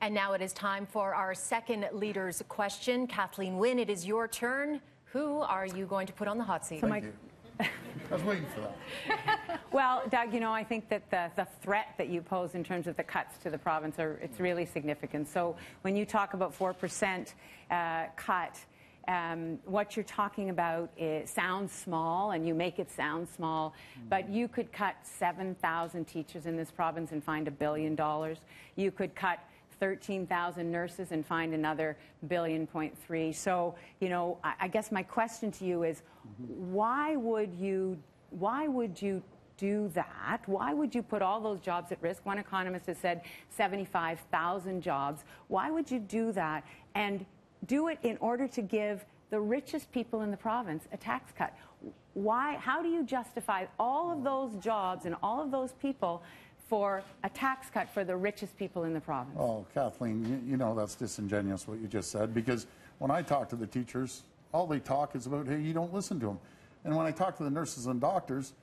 And now it is time for our second leader's question. Kathleen, Wynne, it is your turn. Who are you going to put on the hot seat? Thank you. I was waiting for that. Well, Doug, you know, I think that the threat that you pose in terms of the cuts to the province it's really significant. So when you talk about 4% cut, what you're talking about sounds small, and you make it sound small, but you could cut 7,000 teachers in this province and find $1 billion. You could cut 13,000 nurses and find another $1.3 billion. So, you know, I guess my question to you is, why would you do that? Why would you put all those jobs at risk? One economist has said 75,000 jobs. Why would you do that and do it in order to give the richest people in the province a tax cut? Why? How do you justify all of those jobs and all of those people for a tax cut for the richest people in the province? Oh, Kathleen, you know that's disingenuous what you just said, because when I talk to the teachers, all they talk is about, hey, you don't listen to them. And when I talk to the nurses and doctors,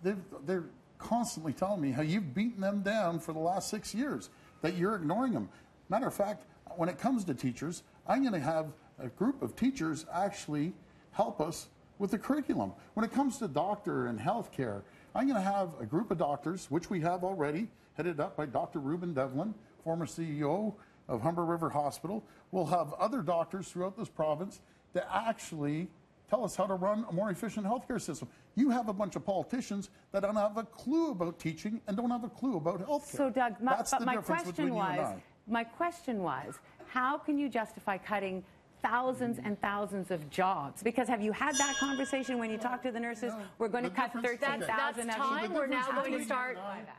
they're constantly telling me how you've beaten them down for the last 6 years, that you're ignoring them. Matter of fact, when it comes to teachers, I'm going to have a group of teachers actually help us with the curriculum. When it comes to doctor and healthcare, I'm going to have a group of doctors, which we have already, headed up by Dr. Ruben Devlin, former CEO of Humber River Hospital. We'll have other doctors throughout this province to actually tell us how to run a more efficient healthcare system. You have a bunch of politicians that don't have a clue about teaching and don't have a clue about healthcare. So, Doug, that's the difference between you and I. My question was, how can you justify cutting thousands and thousands of jobs? Because have you had that conversation when you talk to the nurses? We're going to cut 13,000. That's time. We're now going to start.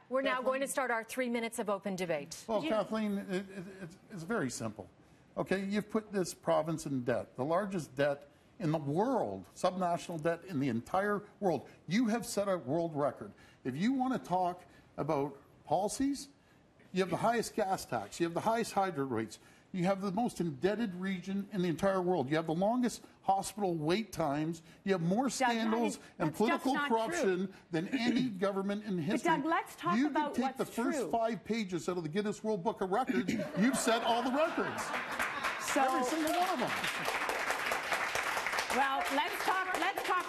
We're now going to start our 3 minutes of open debate. Well, Kathleen, it's very simple. Okay, you've put this province in debt, the largest debt in the world, subnational debt in the entire world. You have set a world record. If you want to talk about policies, you have the highest gas tax, you have the highest hydro rates, you have the most indebted region in the entire world. You have the longest hospital wait times. You have more scandals and political corruption than any government in history. But Doug, let's talk about what's true. You could take the first 5 pages out of the Guinness World Book of Records. You've set all the records. Every single one of them. Well, let's talk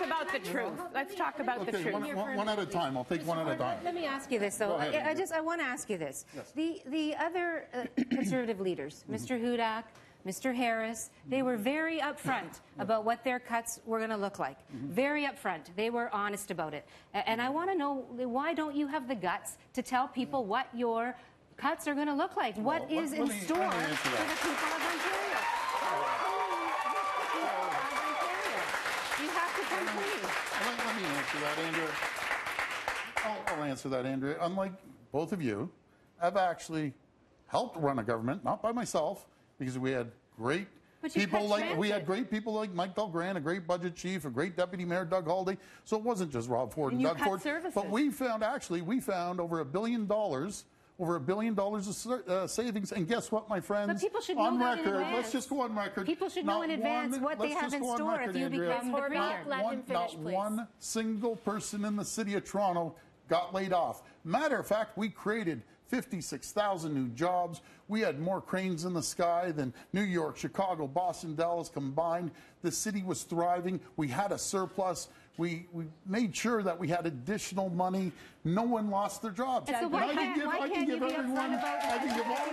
about the truth. Let's talk about the truth. One at a time. I'll take one at a time. Let me ask you this, though. I want to ask you this. Yes. The other Conservative leaders, Mr. Hudak, Mr. Harris, they were very upfront about what their cuts were going to look like. Very upfront. They were honest about it. And I want to know, why don't you have the guts to tell people what your cuts are going to look like? What is in store for the people of Ontario? Let me answer that, Andrea. I'll answer that, Andrea. Unlike both of you, I've actually helped run a government, not by myself, because we had great people like Mike Dahlgren, a great budget chief, a great deputy mayor, Doug Haldy. So it wasn't just Rob Ford and Doug Ford. Services. But we found over $1 billion. Over $1 billion of savings, and guess what, my friends? But people should know that in advance. Let's just go on record. People should know in advance what they have in store if you become the premier. Not one single person in the city of Toronto got laid off. Matter of fact, we created 56,000 new jobs. We had more cranes in the sky than New York, Chicago, Boston, Dallas combined. The city was thriving. We had a surplus. We made sure that we had additional money. No one lost their jobs. So I can give all of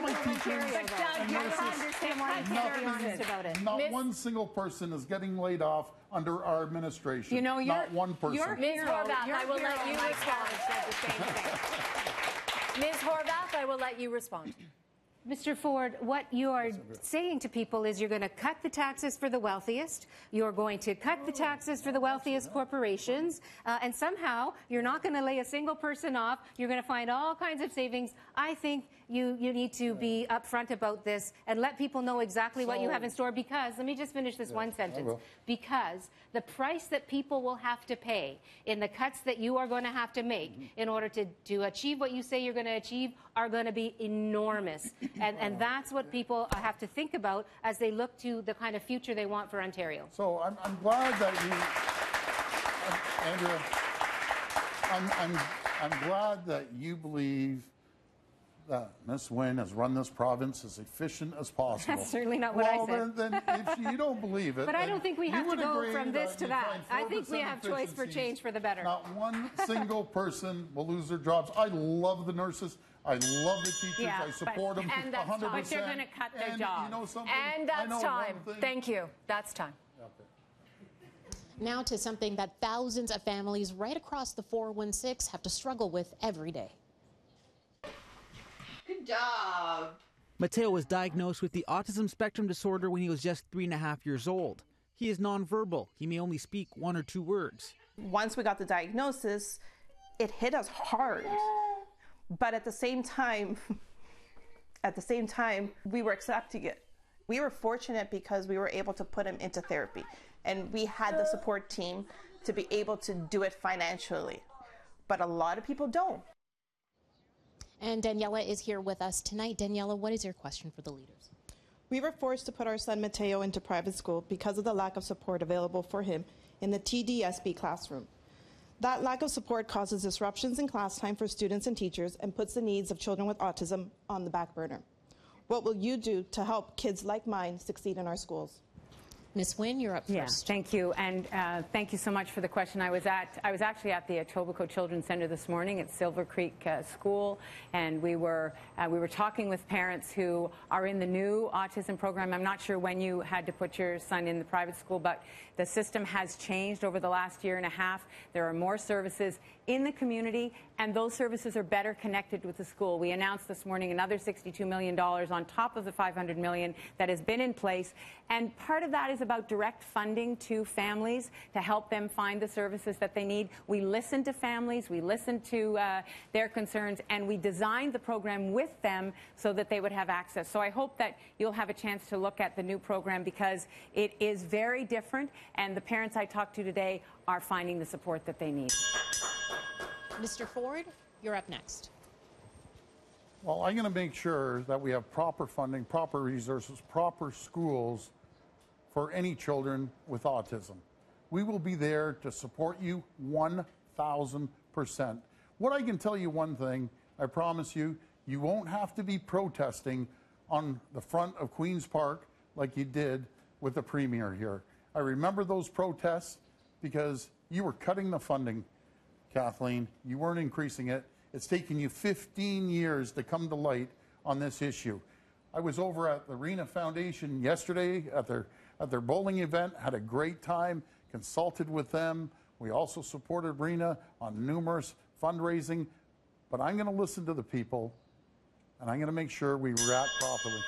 my teachers and nurses. Not one single person is getting laid off under our administration. You know, not one person. Ms. Horwath, I will let you respond. Ms. Horwath, I will let you respond. Mr. Ford, what you're saying to people is you're going to cut the taxes for the wealthiest, you're going to cut the taxes for the wealthiest corporations, and somehow you're not going to lay a single person off. You're going to find all kinds of savings. I think you need to be upfront about this and let people know exactly what you have in store, because, let me just finish this one sentence, because the price that people will have to pay in the cuts that you are going to have to make in order to achieve what you say you're going to achieve are going to be enormous. And that's what people have to think about as they look to the kind of future they want for Ontario. So I'm glad that you, Andrea, I'm glad that you believe that Ms. Wynne has run this province as efficient as possible. That's certainly not what I said. Then if you don't believe it, But I don't think we have to go from this to you that. find I think we 4% have choice for efficiencies. change for the better. Not one single person will lose their jobs. I love the nurses. I love the teachers. Yeah, I support them and that's 100%. But they're going to cut their jobs. You know something? And I know that's time. one thing. Thank you. That's time. Now to something that thousands of families right across the 416 have to struggle with every day. Good job. Mateo was diagnosed with the autism spectrum disorder when he was just 3.5 years old. He is nonverbal. He may only speak 1 or 2 words. Once we got the diagnosis, it hit us hard. But at the same time, we were accepting it. We were fortunate because we were able to put him into therapy. And we had the support team to be able to do it financially. But a lot of people don't. And Daniela is here with us tonight. Daniela, what is your question for the leaders? We were forced to put our son Mateo into private school because of the lack of support available for him in the TDSB classroom. That lack of support causes disruptions in class time for students and teachers and puts the needs of children with autism on the back burner. What will you do to help kids like mine succeed in our schools? Ms. Wynne, you're up first. Yeah, thank you, and thank you so much for the question. I was actually at the Etobicoke Children's Center this morning at Silver Creek School, and we were talking with parents who are in the new autism program. I'm not sure when you had to put your son in the private school, but the system has changed over the last year and a half. There are more services in the community, and those services are better connected with the school. We announced this morning another $62 million on top of the $500 million that has been in place, and part of that is about direct funding to families to help them find the services that they need. We listen to families, we listen to their concerns, and we designed the program with them so that they would have access. So I hope that you'll have a chance to look at the new program because it is very different, and the parents I talked to today are finding the support that they need. Mr. Ford, you're up next. Well, I'm going to make sure that we have proper funding, proper resources, proper schools for any children with autism. We will be there to support you 1,000%. What I can tell you one thing, I promise you, you won't have to be protesting on the front of Queen's Park like you did with the Premier here. I remember those protests because you were cutting the funding, Kathleen. You weren't increasing it. It's taken you 15 years to come to light on this issue. I was over at the Arena Foundation yesterday at their bowling event, had a great time, consulted with them. We also supported Arena on numerous fundraising, but I'm going to listen to the people, and I'm going to make sure we react properly.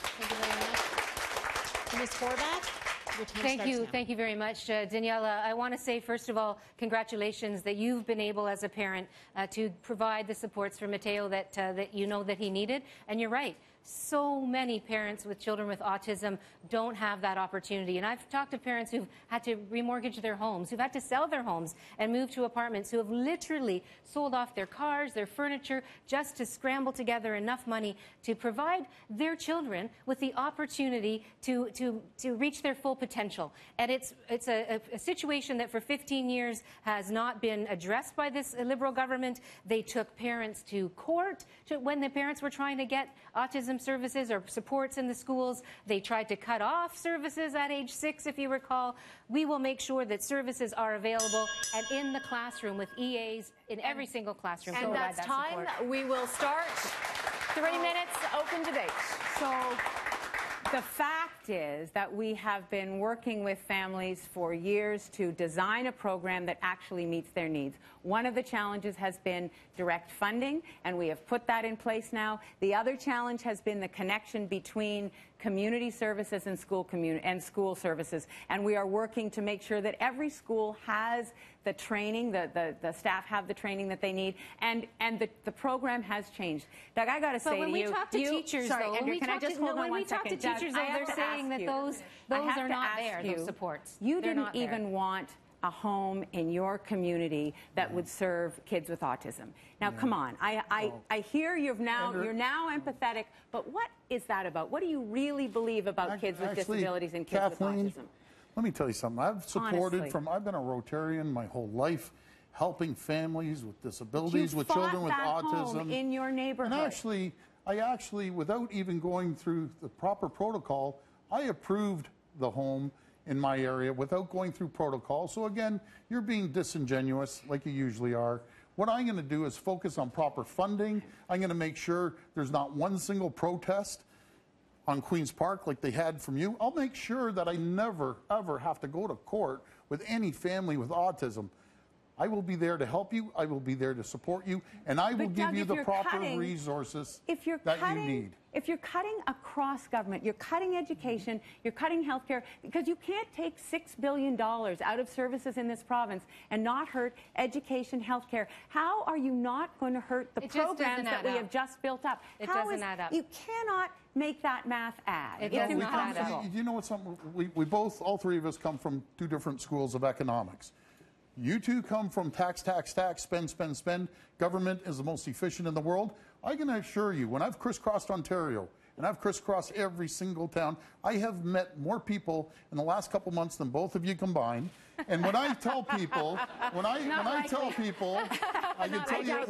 Thank you very much. Ms. Horwath, your time Thank starts you. now. Thank you very much. Daniela, I want to say, first of all, congratulations that you've been able as a parent to provide the supports for Mateo that you know that he needed. And you're right. So many parents with children with autism don't have that opportunity. And I've talked to parents who've had to remortgage their homes, who've had to sell their homes and move to apartments, who have literally sold off their cars, their furniture, just to scramble together enough money to provide their children with the opportunity to reach their full potential. And it's a situation that for 15 years has not been addressed by this Liberal government. They took parents to court when the parents were trying to get autism services or supports in the schools. They tried to cut off services at age 6, if you recall. We will make sure that services are available and in the classroom with EAs in every single classroom. And that's time. We will start 3 minutes, open debate. So the fact is that we have been working with families for years to design a program that actually meets their needs. One of the challenges has been direct funding, and we have put that in place now. The other challenge has been the connection between community services and school services. And we are working to make sure that every school has the training, the staff have the training that they need, and the program has changed. Doug, I got to say to you, when we talk to teachers, sorry, though, Andrea, can I just hold on one second? When we talk to teachers, though, they're saying that those are not there, those supports. You didn't even want a home in your community that would serve kids with autism. Now, come on. I hear you're now empathetic, but what is that about? What do you really believe about kids with disabilities and kids Kathleen, with autism? Let me tell you something. I've been a Rotarian my whole life, helping families with disabilities, You with fought children with that autism. home in your neighborhood. And I actually, without even going through the proper protocol, I approved the home in my area without going through protocol. So again, you're being disingenuous like you usually are. What I'm going to do is focus on proper funding. I'm going to make sure there's not one single protest on Queen's Park like they had from you. I'll make sure that I never, ever have to go to court with any family with autism. I will be there to help you. I will be there to support you. And I will give you the proper resources that you need. If you're cutting across government, you're cutting education, you're cutting healthcare, because you can't take $6 billion out of services in this province and not hurt education, healthcare. How are you not going to hurt the programs that we have just built up? It doesn't add up. You cannot make that math add. It doesn't add up. You know what? We both, all three of us, come from two different schools of economics. You two come from tax, tax, tax, spend, spend, spend. Government is the most efficient in the world. I can assure you, when I've crisscrossed Ontario and I've crisscrossed every single town, I have met more people in the last couple months than both of you combined. And when I tell people, I can tell you,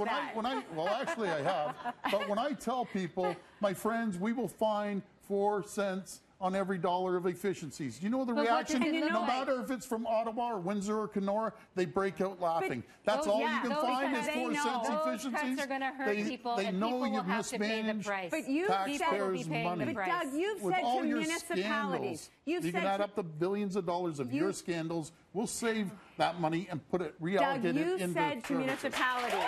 well, actually I have, but when I tell people, my friends, we will find 4 cents on every dollar of efficiencies. You know the reaction? No matter if it's from Ottawa or Windsor or Kenora, they break out laughing. That's all you can find is 4 cents efficiencies. Those cuts are going to hurt people, they and know people you've will have to pay the price. But you taxpayers' money. But Doug, you've With said all to your municipalities, scandals, you can add up the billions of dollars of your scandals. We'll save that money and put it reallocated into Doug, you said to municipalities.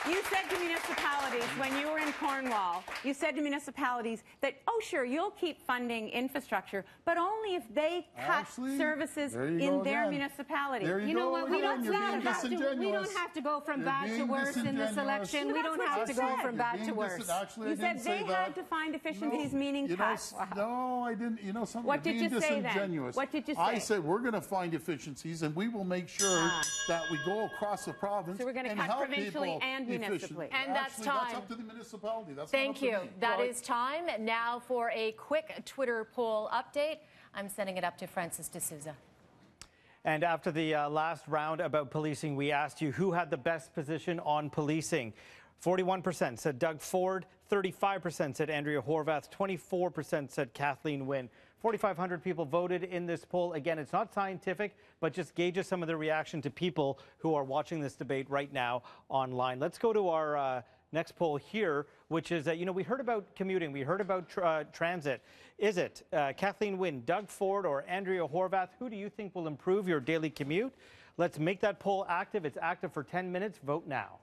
You said to municipalities when you were in Cornwall, you said to municipalities that, oh, sure, you'll keep funding infrastructure, but only if they cut services in their municipality. You know what? We don't have to go from bad to worse in this election. We don't have to go from bad to worse. You said they had to find efficiencies, meaning cuts. No, I didn't. You know something? What did you say then? What did you say? I said we're going to find efficiencies, and we will make sure that we go across the province. So we're going to cut provincially and municipally. And that's time. That's up to the municipality. That's Thank you. Not up to me. That is time. Now for a quick Twitter poll update. I'm sending it up to Francis D'Souza. And after the last round about policing, we asked you who had the best position on policing. 41% said Doug Ford, 35% said Andrea Horwath, 24% said Kathleen Wynne. 4,500 people voted in this poll. Again, it's not scientific, but just gauges some of the reaction to people who are watching this debate right now online. Let's go to our next poll here, which is that, we heard about commuting, we heard about transit. Is it Kathleen Wynne, Doug Ford, or Andrea Horwath? Who do you think will improve your daily commute? Let's make that poll active. It's active for 10 minutes. Vote now.